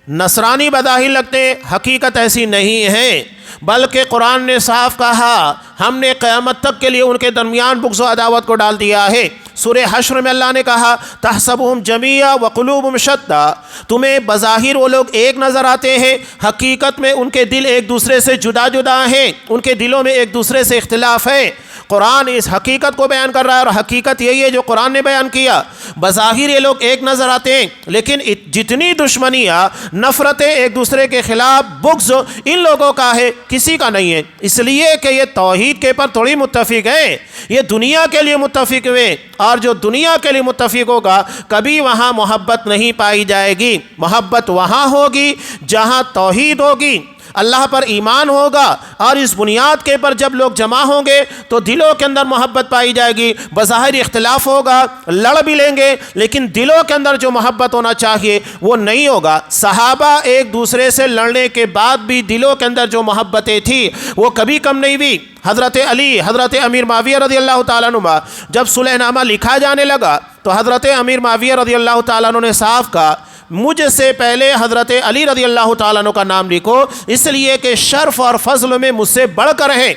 نصرانی بظاہر لگتے ہیں، حقیقت ایسی نہیں ہے، بلکہ قرآن نے صاف کہا ہم نے قیامت تک کے لیے ان کے درمیان بغض و عداوت کو ڈال دیا ہے۔ سورہ حشر میں اللہ نے کہا تحسبهم جمیعا وقلوبهم شتیٰ، تمہیں بظاہر وہ لوگ ایک نظر آتے ہیں، حقیقت میں ان کے دل ایک دوسرے سے جدا جدا ہیں، ان کے دلوں میں ایک دوسرے سے اختلاف ہے۔ قرآن اس حقیقت کو بیان کر رہا ہے، اور حقیقت یہی ہے جو قرآن نے بیان کیا۔ بظاہر یہ لوگ ایک نظر آتے ہیں، لیکن جتنی دشمنیاں، نفرتیں، ایک دوسرے کے خلاف بغض ان لوگوں کا ہے، کسی کا نہیں ہے، اس لیے کہ یہ توحید کے پر تھوڑی متفق ہیں، یہ دنیا کے لیے متفق ہوئے، اور جو دنیا کے لیے متفق ہوگا کبھی وہاں محبت نہیں پائی جائے گی۔ محبت وہاں ہوگی جہاں توحید ہوگی، اللہ پر ایمان ہوگا، اور اس بنیاد کے پر جب لوگ جمع ہوں گے تو دلوں کے اندر محبت پائی جائے گی۔ بظاہر اختلاف ہوگا، لڑ بھی لیں گے، لیکن دلوں کے اندر جو محبت ہونا چاہیے وہ نہیں ہوگا۔ صحابہ ایک دوسرے سے لڑنے کے بعد بھی دلوں کے اندر جو محبتیں تھیں وہ کبھی کم نہیں ہوئی۔ حضرت علی، حضرت امیر معاویہ رضی اللہ تعالیٰ عنہ جب صلح نامہ لکھا جانے لگا تو حضرت امیر معاویہ رضی اللہ تعالیٰ عنہ نے صاف کہا مجھ سے پہلے حضرت علی رضی اللہ تعالیٰ عنہ کا نام لکھو، اس لیے کہ شرف اور فضل میں مجھ سے بڑھ کر ہیں۔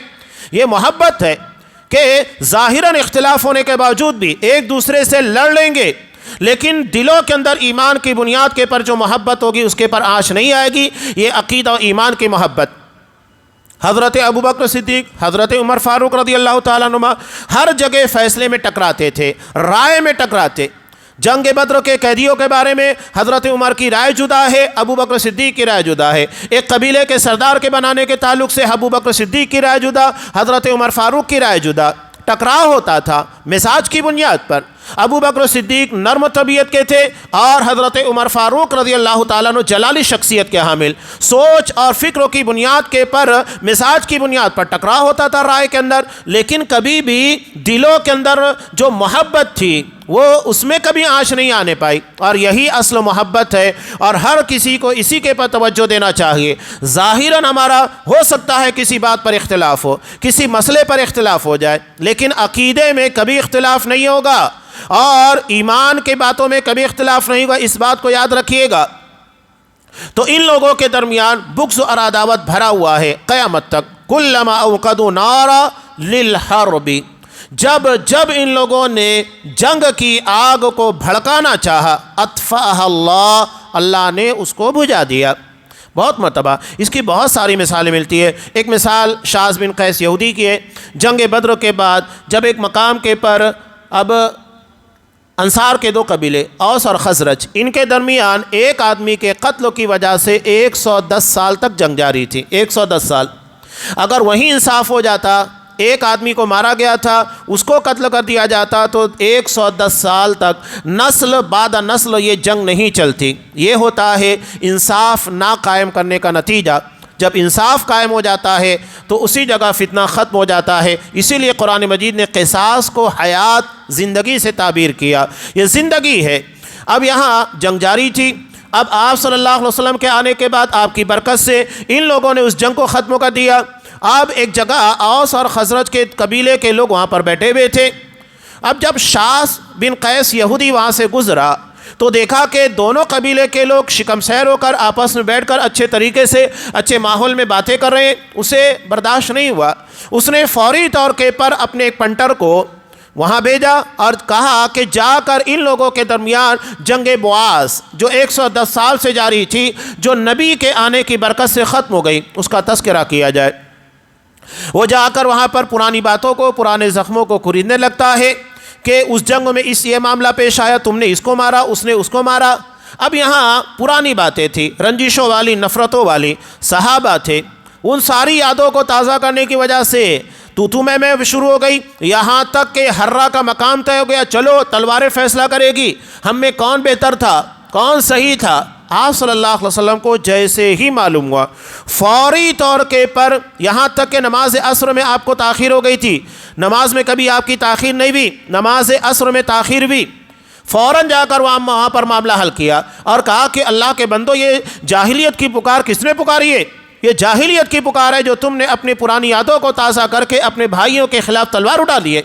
یہ محبت ہے کہ ظاہراً اختلاف ہونے کے باوجود بھی ایک دوسرے سے لڑ لیں گے، لیکن دلوں کے اندر ایمان کی بنیاد کے پر جو محبت ہوگی اس کے پر آنچ نہیں آئے گی۔ یہ عقیدہ و ایمان کی محبت۔ حضرت ابوبکر صدیق، حضرت عمر فاروق رضی اللہ تعالیٰ عنہ ہر جگہ فیصلے میں ٹکراتے تھے، رائے میں ٹکراتے۔ جنگ بدر کے قیدیوں کے بارے میں حضرت عمر کی رائے جدا ہے، ابوبکر صدیق کی رائے جدا ہے۔ ایک قبیلے کے سردار کے بنانے کے تعلق سے ابوبکر صدیق کی رائے جدا، حضرت عمر فاروق کی رائے جدا۔ ٹکراؤ ہوتا تھا مزاج کی بنیاد پر۔ ابوبکر صدیق نرم طبیعت کے تھے، اور حضرت عمر فاروق رضی اللہ تعالیٰ عنہ جلالی شخصیت کے حامل۔ سوچ اور فکروں کی بنیاد کے پر، مزاج کی بنیاد پر ٹکراؤ ہوتا تھا رائے کے اندر، لیکن کبھی بھی دلوں کے اندر جو محبت تھی وہ اس میں کبھی آنچ نہیں آنے پائی، اور یہی اصل محبت ہے، اور ہر کسی کو اسی کے پر توجہ دینا چاہیے۔ ظاہراً ہمارا ہو سکتا ہے کسی بات پر اختلاف ہو، کسی مسئلے پر اختلاف ہو جائے، لیکن عقیدے میں کبھی اختلاف نہیں ہوگا، اور ایمان کے باتوں میں کبھی اختلاف نہیں ہوگا، اس بات کو یاد رکھیے گا۔ تو ان لوگوں کے درمیان بغض اور عداوت بھرا ہوا ہے قیامت تک۔ کلما اوقدوا نارا للحرب، جب ان لوگوں نے جنگ کی آگ کو بھڑکانا چاہا، اطفاها اللہ نے اس کو بجھا دیا۔ بہت مرتبہ اس کی بہت ساری مثالیں ملتی ہے۔ ایک مثال شاذ بن قیس یہودی کی ہے۔ جنگ بدر کے بعد جب ایک مقام کے پر اب انصار کے دو قبیلے اوس اور خزرج، ان کے درمیان ایک آدمی کے قتل کی وجہ سے 110 سال تک جنگ جاری تھی۔ 110 سال اگر وہیں انصاف ہو جاتا، ایک آدمی کو مارا گیا تھا، اس کو قتل کر دیا جاتا، تو 110 سال تک نسل بعد نسل یہ جنگ نہیں چلتی۔ یہ ہوتا ہے انصاف نہ قائم کرنے کا نتیجہ۔ جب انصاف قائم ہو جاتا ہے تو اسی جگہ فتنہ ختم ہو جاتا ہے۔ اسی لیے قرآن مجید نے قصاص کو حیات، زندگی سے تعبیر کیا۔ یہ زندگی ہے۔ اب یہاں جنگ جاری تھی، اب آپ صلی اللہ علیہ وسلم کے آنے کے بعد آپ کی برکت سے ان لوگوں نے اس جنگ کو ختم کر دیا۔ اب ایک جگہ اوس اور خزرج کے قبیلے کے لوگ وہاں پر بیٹھے ہوئے تھے۔ اب جب شاذ بن قیس یہودی وہاں سے گزرا تو دیکھا کہ دونوں قبیلے کے لوگ شکم سیر ہو کر آپس میں بیٹھ کر اچھے طریقے سے اچھے ماحول میں باتیں کر رہے ہیں۔ اسے برداشت نہیں ہوا، اس نے فوری طور کے پر اپنے ایک پنٹر کو وہاں بھیجا اور کہا کہ جا کر ان لوگوں کے درمیان جنگ بواس جو 110 سال سے جاری تھی، جو نبی کے آنے کی برکت سے ختم ہو گئی، اس کا تذکرہ کیا جائے۔ وہ جا کر وہاں پر پرانی باتوں کو، پرانے زخموں کو خریدنے لگتا ہے کہ اس جنگ میں یہ معاملہ پیش آیا، تم نے اس کو مارا، اس نے اس کو مارا۔ اب یہاں پرانی باتیں تھیں، رنجشوں والی، نفرتوں والی، صحابہ تھے، ان ساری یادوں کو تازہ کرنے کی وجہ سے تو میں شروع ہو گئی، یہاں تک کہ حرہ کا مقام طے ہو گیا، چلو تلواریں فیصلہ کرے گی ہم میں کون بہتر تھا، کون صحیح تھا۔ آپ صلی اللہ علیہ وسلم کو جیسے ہی معلوم ہوا، فوری طور کے پر، یہاں تک کہ نماز عصر میں آپ کو تاخیر ہو گئی تھی، نماز میں کبھی آپ کی تاخیر نہیں ہوئی، نماز عصر میں تاخیر ہوئی، فوراً جا کر وہاں پر معاملہ حل کیا اور کہا کہ اللہ کے بندو، یہ جاہلیت کی پکار کس نے پکاری ہے؟ یہ جاہلیت کی پکار ہے جو تم نے اپنی پرانی یادوں کو تازہ کر کے اپنے بھائیوں کے خلاف تلوار اٹھا لی ہے۔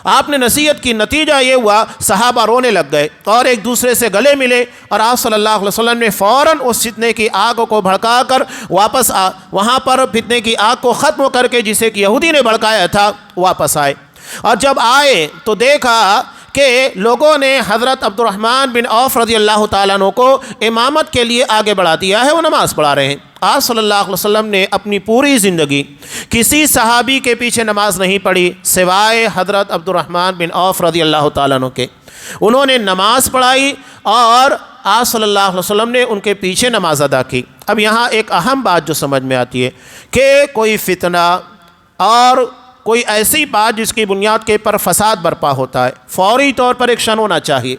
آپ نے نصیحت کی، نتیجہ یہ ہوا صحابہ رونے لگ گئے اور ایک دوسرے سے گلے ملے، اور آپ صلی اللہ علیہ وسلم نے فوراً اس فتنے کی آگ کو بھڑکا کر واپس وہاں پر فتنے کی آگ کو ختم کر کے جسے کہ یہودی نے بھڑکایا تھا واپس آئے۔ اور جب آئے تو دیکھا کہ لوگوں نے حضرت عبد الرحمن بن عوف رضی اللہ تعالیٰ عنہ کو امامت کے لیے آگے بڑھا دیا ہے، وہ نماز پڑھا رہے ہیں۔ آپ صلی اللہ علیہ وسلم نے اپنی پوری زندگی کسی صحابی کے پیچھے نماز نہیں پڑھی سوائے حضرت عبد الرحمن بن عوف رضی اللہ تعالیٰ عنہ کے۔ انہوں نے نماز پڑھائی اور آپ صلی اللہ علیہ وسلم نے ان کے پیچھے نماز ادا کی۔ اب یہاں ایک اہم بات جو سمجھ میں آتی ہے کہ کوئی فتنہ اور کوئی ایسی بات جس کی بنیاد کے پر فساد برپا ہوتا ہے، فوری طور پر ایکشن ہونا چاہیے۔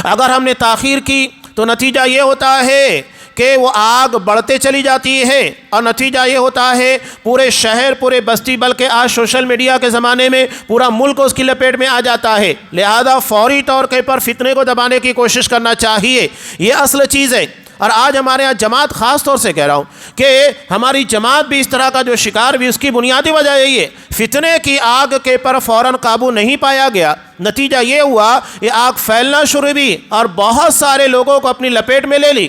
اگر ہم نے تاخیر کی تو نتیجہ یہ ہوتا ہے کہ وہ آگ بڑھتے چلی جاتی ہے، اور نتیجہ یہ ہوتا ہے پورے شہر، پورے بستی، بلکہ آج سوشل میڈیا کے زمانے میں پورا ملک اس کی لپیٹ میں آ جاتا ہے۔ لہذا فوری طور کے پر فتنے کو دبانے کی کوشش کرنا چاہیے، یہ اصل چیز ہے۔ اور آج ہمارے یہاں جماعت خاص طور سے کہہ رہا ہوں کہ ہماری جماعت بھی اس طرح کا جو شکار بھی، اس کی بنیادی وجہ یہی ہے، فتنے کی آگ کے پر فوراً قابو نہیں پایا گیا۔ نتیجہ یہ ہوا یہ آگ پھیلنا شروع ہوئی اور بہت سارے لوگوں کو اپنی لپیٹ میں لے لی۔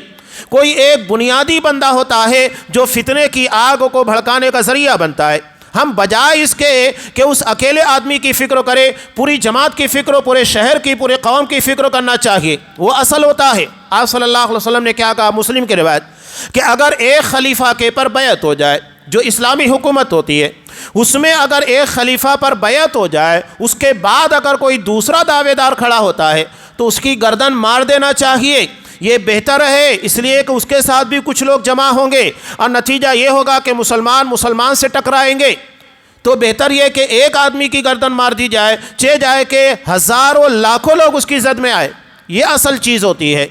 کوئی ایک بنیادی بندہ ہوتا ہے جو فتنے کی آگ کو بھڑکانے کا ذریعہ بنتا ہے۔ ہم بجائے اس کے کہ اس اکیلے آدمی کی فکر کرے، پوری جماعت کی فکر، پورے شہر کی، پورے قوم کی فکر کرنا چاہیے، وہ اصل ہوتا ہے۔ آپ صلی اللہ علیہ وسلم نے کیا کہا، مسلم کی روایت، کہ اگر ایک خلیفہ کے پر بیعت ہو جائے، جو اسلامی حکومت ہوتی ہے اس میں اگر ایک خلیفہ پر بیعت ہو جائے، اس کے بعد اگر کوئی دوسرا دعوے دار کھڑا ہوتا ہے تو اس کی گردن مار دینا چاہیے۔ یہ بہتر ہے، اس لیے کہ اس کے ساتھ بھی کچھ لوگ جمع ہوں گے اور نتیجہ یہ ہوگا کہ مسلمان سے ٹکرائیں گے۔ تو بہتر یہ کہ ایک آدمی کی گردن مار دی جائے، چہ جائے کہ ہزاروں لاکھوں لوگ اس کی زد میں آئے، یہ اصل چیز ہوتی ہے۔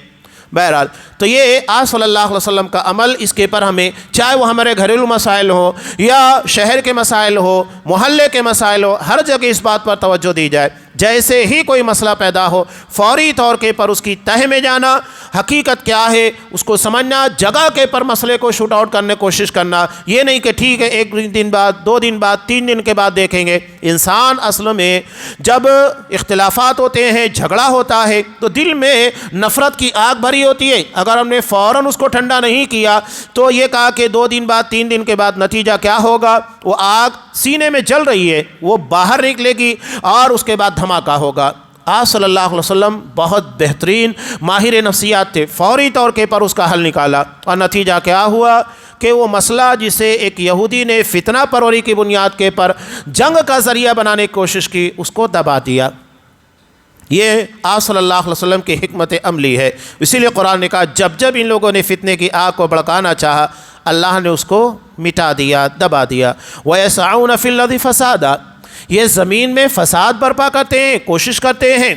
بہرحال تو یہ آپ صلی اللہ علیہ وسلم کا عمل، اس کے پر ہمیں چاہے وہ ہمارے گھریلو مسائل ہوں یا شہر کے مسائل ہو، محلے کے مسائل ہو، ہر جگہ اس بات پر توجہ دی جائے، جیسے ہی کوئی مسئلہ پیدا ہو فوری طور کے پر اس کی تہ میں جانا، حقیقت کیا ہے اس کو سمجھنا، جگہ کے پر مسئلے کو شوٹ آؤٹ کرنے کی کوشش کرنا۔ یہ نہیں کہ ٹھیک ہے ایک دن بعد، 2 دن بعد، 3 دن کے بعد دیکھیں گے۔ انسان اصل میں جب اختلافات ہوتے ہیں، جھگڑا ہوتا ہے تو دل میں نفرت کی آگ بھری ہوتی ہے۔ اگر ہم نے فوراً اس کو ٹھنڈا نہیں کیا تو یہ کہا کہ 2 دن بعد، 3 دن کے بعد نتیجہ کیا ہوگا، وہ آگ سینے میں جل رہی ہے وہ باہر نکلے گی اور اس کے بعد دھماکہ ہوگا۔ آپ صلی اللہ علیہ وسلم بہت بہترین ماہر نفسیات تھے، فوری طور کے پر اس کا حل نکالا، اور نتیجہ کیا ہوا کہ وہ مسئلہ جسے ایک یہودی نے فتنہ پروری کی بنیاد کے پر جنگ کا ذریعہ بنانے کی کوشش کی، اس کو دبا دیا۔ یہ آپ صلی اللہ علیہ وسلم کی حکمت عملی ہے۔ اسی لیے قرآن نے کہا جب جب ان لوگوں نے فتنے کی آگ کو بھڑکانا چاہا، اللہ نے اس کو مٹا دیا، دبا دیا۔ وَيَسْعَوْنَ فِي الْأَرْضِ فَسَادًا، یہ زمین میں فساد برپا کرتے ہیں، کوشش کرتے ہیں۔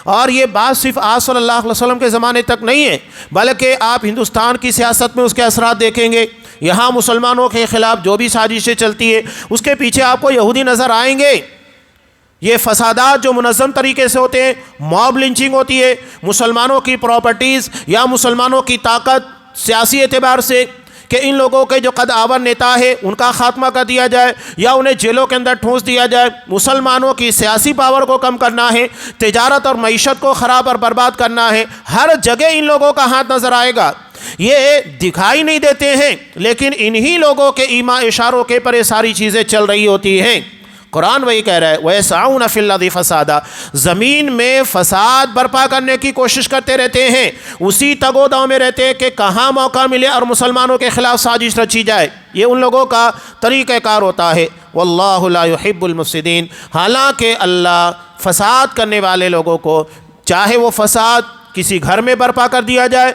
اور یہ بات صرف آپ صلی اللہ علیہ وسلم کے زمانے تک نہیں ہے، بلکہ آپ ہندوستان کی سیاست میں اس کے اثرات دیکھیں گے۔ یہاں مسلمانوں کے خلاف جو بھی سازشیں چلتی ہے اس کے پیچھے آپ کو یہودی نظر آئیں گے۔ یہ فسادات جو منظم طریقے سے ہوتے ہیں، موب لنچنگ ہوتی ہے، مسلمانوں کی پراپرٹیز یا مسلمانوں کی طاقت سیاسی اعتبار سے کہ ان لوگوں کے جو قد آور نیتا ہے ان کا خاتمہ کر دیا جائے یا انہیں جیلوں کے اندر ٹھونس دیا جائے۔ مسلمانوں کی سیاسی پاور کو کم کرنا ہے، تجارت اور معیشت کو خراب اور برباد کرنا ہے، ہر جگہ ان لوگوں کا ہاتھ نظر آئے گا۔ یہ دکھائی نہیں دیتے ہیں لیکن انہی لوگوں کے ایما اشاروں کے پر یہ ساری چیزیں چل رہی ہوتی ہیں۔ قرآن وہی کہہ رہا ہے وَيَسْعَوْنَ فِي الْأَرْضِ فَسَادًا، زمین میں فساد برپا کرنے کی کوشش کرتے رہتے ہیں، اسی تگ و دو میں رہتے ہیں کہ کہاں موقع ملے اور مسلمانوں کے خلاف سازش رچی جائے۔ یہ ان لوگوں کا طریقہ کار ہوتا ہے۔ وَاللَّهُ لَا يُحِبُّ الْمُفْسِدِينَ، حالانکہ اللہ فساد کرنے والے لوگوں کو، چاہے وہ فساد کسی گھر میں برپا کر دیا جائے،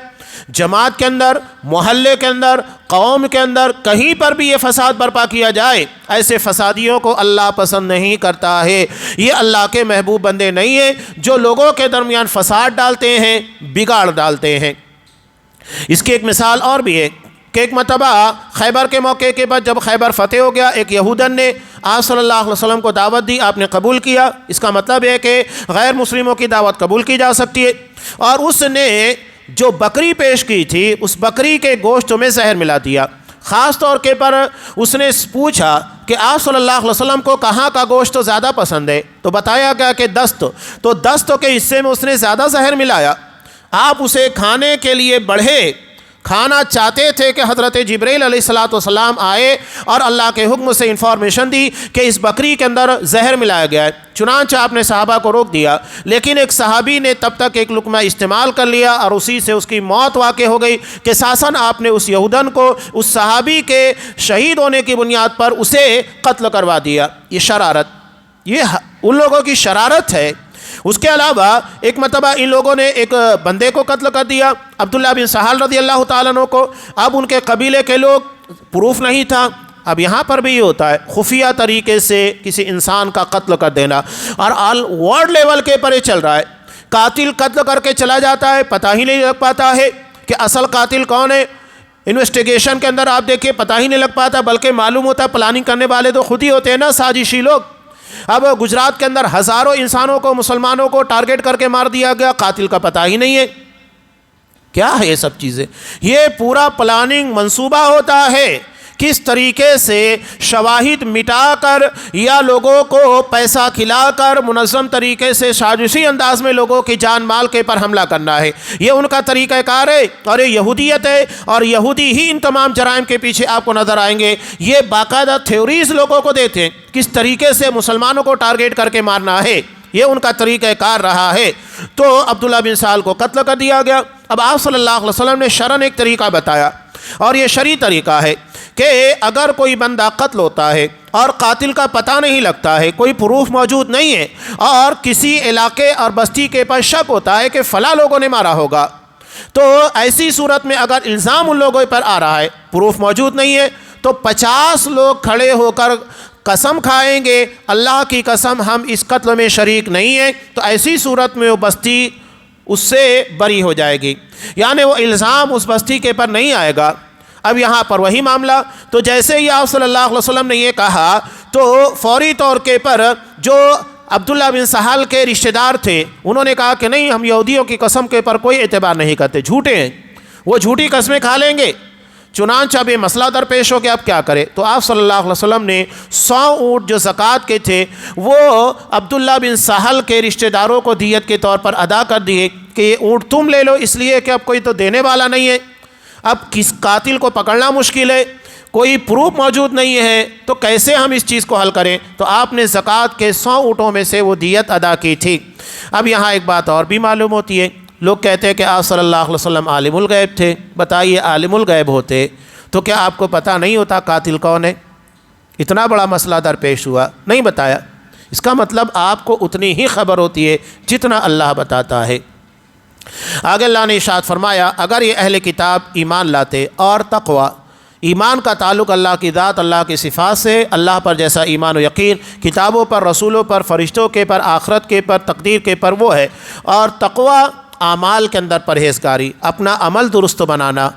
جماعت کے اندر، محلے کے اندر، قوم کے اندر، کہیں پر بھی یہ فساد برپا کیا جائے، ایسے فسادیوں کو اللہ پسند نہیں کرتا ہے۔ یہ اللہ کے محبوب بندے نہیں ہیں جو لوگوں کے درمیان فساد ڈالتے ہیں، بگاڑ ڈالتے ہیں۔ اس کی ایک مثال اور بھی ہے کہ ایک مرتبہ خیبر کے موقع کے بعد جب خیبر فتح ہو گیا، ایک یہودن نے آپ صلی اللہ علیہ وسلم کو دعوت دی، آپ نے قبول کیا۔ اس کا مطلب ہے کہ غیر مسلموں کی دعوت قبول کی جا سکتی ہے۔ اور اس نے جو بکری پیش کی تھی اس بکری کے گوشت میں زہر ملا دیا۔ خاص طور کے پر اس نے پوچھا کہ آپ صلی اللہ علیہ وسلم کو کہاں کا گوشت زیادہ پسند ہے، تو بتایا گیا کہ دست، تو دست کے حصے میں اس نے زیادہ زہر ملایا۔ آپ اسے کھانے کے لیے بڑھے کھانا چاہتے تھے کہ حضرت جبرائیل علیہ الصلوۃ والسلام آئے اور اللہ کے حکم سے انفارمیشن دی کہ اس بکری کے اندر زہر ملایا گیا ہے۔ چنانچہ آپ نے صحابہ کو روک دیا، لیکن ایک صحابی نے تب تک ایک لقمہ استعمال کر لیا اور اسی سے اس کی موت واقع ہو گئی کہ ساسن آپ نے اس یہودن کو اس صحابی کے شہید ہونے کی بنیاد پر اسے قتل کروا دیا۔ یہ شرارت، یہ ان لوگوں کی شرارت ہے۔ اس کے علاوہ ایک مرتبہ ان لوگوں نے ایک بندے کو قتل کر دیا، عبداللہ بن سہل رضی اللہ تعالیٰ عنہ کو۔ اب ان کے قبیلے کے لوگ، پروف نہیں تھا۔ اب یہاں پر بھی یہ ہوتا ہے خفیہ طریقے سے کسی انسان کا قتل کر دینا، اور آل ورلڈ لیول کے پر یہ چل رہا ہے۔ قاتل قتل کر کے چلا جاتا ہے، پتہ ہی نہیں لگ پاتا ہے کہ اصل قاتل کون ہے۔ انویسٹیگیشن کے اندر آپ دیکھیں پتہ ہی نہیں لگ پاتا، بلکہ معلوم ہوتا ہے پلاننگ کرنے والے تو خود ہی ہوتے ہیں نا، سازشی لوگ۔ اب گجرات کے اندر ہزاروں انسانوں کو، مسلمانوں کو ٹارگٹ کر کے مار دیا گیا، قاتل کا پتہ ہی نہیں ہے۔ کیا ہے یہ سب چیزیں؟ یہ پورا پلاننگ منصوبہ ہوتا ہے، کس طریقے سے شواہد مٹا کر یا لوگوں کو پیسہ کھلا کر منظم طریقے سے سازشی انداز میں لوگوں کی جان مال کے پر حملہ کرنا ہے۔ یہ ان کا طریقہ کار ہے اور یہ یہودیت ہے، اور یہودی ہی ان تمام جرائم کے پیچھے آپ کو نظر آئیں گے۔ یہ باقاعدہ تھیوریز لوگوں کو دیتے ہیں کس طریقے سے مسلمانوں کو ٹارگٹ کر کے مارنا ہے، یہ ان کا طریقہ کار رہا ہے۔ تو عبداللہ بن سہل کو قتل کر دیا گیا۔ اب آپ صلی اللہ علیہ وسلم نے شرعاً ایک طریقہ بتایا، اور یہ شرعی طریقہ ہے کہ اگر کوئی بندہ قتل ہوتا ہے اور قاتل کا پتہ نہیں لگتا ہے، کوئی پروف موجود نہیں ہے، اور کسی علاقے اور بستی کے پر شک ہوتا ہے کہ فلاں لوگوں نے مارا ہوگا، تو ایسی صورت میں اگر الزام ان لوگوں پر آ رہا ہے، پروف موجود نہیں ہے، تو 50 لوگ کھڑے ہو کر قسم کھائیں گے، اللہ کی قسم ہم اس قتل میں شریک نہیں ہیں، تو ایسی صورت میں وہ بستی اس سے بری ہو جائے گی، یعنی وہ الزام اس بستی کے پر نہیں آئے گا۔ اب یہاں پر وہی معاملہ، تو جیسے ہی آپ صلی اللہ علیہ وسلم نے یہ کہا تو فوری طور کے پر جو عبداللہ بن سہل کے رشتہ دار تھے انہوں نے کہا کہ نہیں، ہم یہودیوں کی قسم کے پر کوئی اعتبار نہیں کرتے، جھوٹے ہیں، وہ جھوٹی قسمیں کھا لیں گے۔ چنانچہ اب یہ مسئلہ درپیش ہو کہ اب کیا کرے، تو آپ صلی اللہ علیہ وسلم نے 100 اونٹ جو زکوٰۃ کے تھے وہ عبداللہ بن سہل کے رشتہ داروں کو دیت کے طور پر ادا کر دیے کہ یہ اونٹ تم لے لو، اس لیے کہ اب کوئی تو دینے والا نہیں ہے۔ اب کس قاتل کو پکڑنا مشکل ہے، کوئی پروف موجود نہیں ہے، تو کیسے ہم اس چیز کو حل کریں؟ تو آپ نے زکوٰۃ کے 100 اونٹوں میں سے وہ دیت ادا کی تھی۔ اب یہاں ایک بات اور بھی معلوم ہوتی ہے، لوگ کہتے ہیں کہ آپ صلی اللہ علیہ وسلم عالم الغیب تھے۔ بتائیے، عالم الغیب ہوتے تو کیا آپ کو پتہ نہیں ہوتا قاتل کون ہے؟ اتنا بڑا مسئلہ درپیش ہوا، نہیں بتایا، اس کا مطلب آپ کو اتنی ہی خبر ہوتی ہے جتنا اللہ بتاتا ہے۔ آگے اللہ نے ارشاد فرمایا، اگر یہ اہل کتاب ایمان لاتے، اور تقوی، ایمان کا تعلق اللہ کی ذات، اللہ کی صفات سے، اللہ پر جیسا ایمان و یقین، کتابوں پر، رسولوں پر، فرشتوں کے پر، آخرت کے پر، تقدیر کے پر وہ ہے، اور تقوی اعمال کے اندر پرہیزگاری، اپنا عمل درست بنانا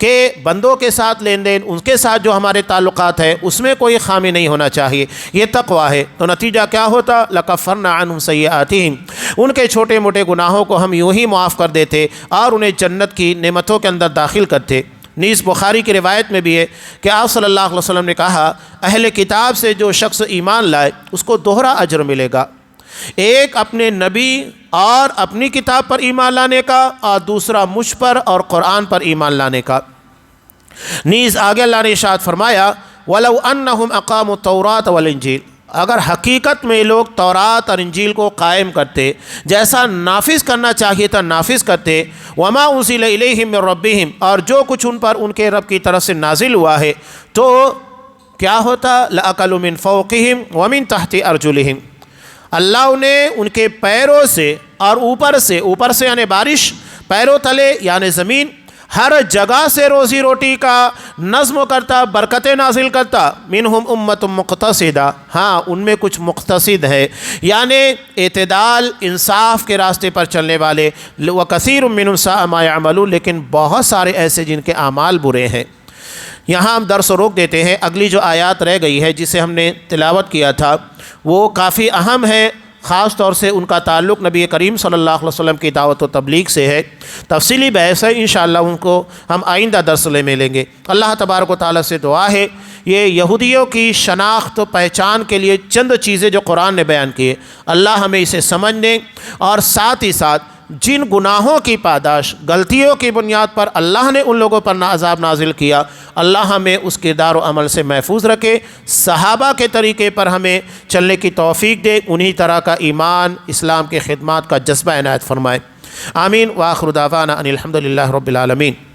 کہ بندوں کے ساتھ لین دین، ان کے ساتھ جو ہمارے تعلقات ہیں اس میں کوئی خامی نہیں ہونا چاہیے، یہ تقوی ہے۔ تو نتیجہ کیا ہوتا؟ لَكَفَّرْنَا عَنْهُمْ سَيِّئَاتِهِمْ، ان کے چھوٹے موٹے گناہوں کو ہم یوں ہی معاف کر دیتے اور انہیں جنت کی نعمتوں کے اندر داخل کرتے۔ نیز بخاری کی روایت میں بھی ہے کہ آپ صلی اللہ علیہ وسلم نے کہا، اہل کتاب سے جو شخص ایمان لائے اس کو دوہرا اجر ملے گا، ایک اپنے نبی اور اپنی کتاب پر ایمان لانے کا، اور دوسرا مجھ پر اور قرآن پر ایمان لانے کا۔ نیز آگے اللہ نے ارشاد فرمایا، وَلَوْ أَنَّهُمْ أَقَامُوا التَّوْرَاةَ وَالْإِنْجِيلَ، اگر حقیقت میں لوگ تورات اور انجیل کو قائم کرتے، جیسا نافذ کرنا چاہیے تھا نافذ کرتے، وَمَا أُنزِلَ إِلَيْهِم مِّن رَّبِّهِمْ، اور جو کچھ ان پر ان کے رب کی طرف سے نازل ہوا ہے، تو کیا ہوتا؟ لَأَكَلُوا مِن فَوْقِهِمْ وَمِن تَحْتِ أَرْجُلِهِمْ، اللہ نے ان کے پیروں سے اور اوپر سے یعنی بارش، پیروں تلے یعنی زمین، ہر جگہ سے روزی روٹی کا نظم کرتا، برکتیں نازل کرتا۔ منہم امت مقتصدہ، ہاں ان میں کچھ مقتصد ہے، یعنی اعتدال انصاف کے راستے پر چلنے والے، وکثیر منہم ساء ما یعملون، لیکن بہت سارے ایسے جن کے اعمال برے ہیں۔ یہاں ہم درس روک دیتے ہیں، اگلی جو آیات رہ گئی ہے جسے ہم نے تلاوت کیا تھا وہ کافی اہم ہے، خاص طور سے ان کا تعلق نبی کریم صلی اللہ علیہ وسلم کی دعوت و تبلیغ سے ہے۔ تفصیلی بحث ہے، انشاءاللہ ان کو ہم آئندہ درس میں لیں گے۔ اللہ تبارک و تعالیٰ سے دعا ہے، یہ یہودیوں کی شناخت و پہچان کے لیے چند چیزیں جو قرآن نے بیان کی ہے، اللہ ہمیں اسے سمجھنے اور ساتھ ہی ساتھ جن گناہوں کی پاداش غلطیوں کی بنیاد پر اللہ نے ان لوگوں پر عذاب نازل کیا، اللہ ہمیں اس کردار و عمل سے محفوظ رکھے، صحابہ کے طریقے پر ہمیں چلنے کی توفیق دے، انہی طرح کا ایمان اسلام کے خدمات کا جذبہ عنایت فرمائے۔ آمین۔ وآخر دعوانا ان الحمد للہ رب العالمین۔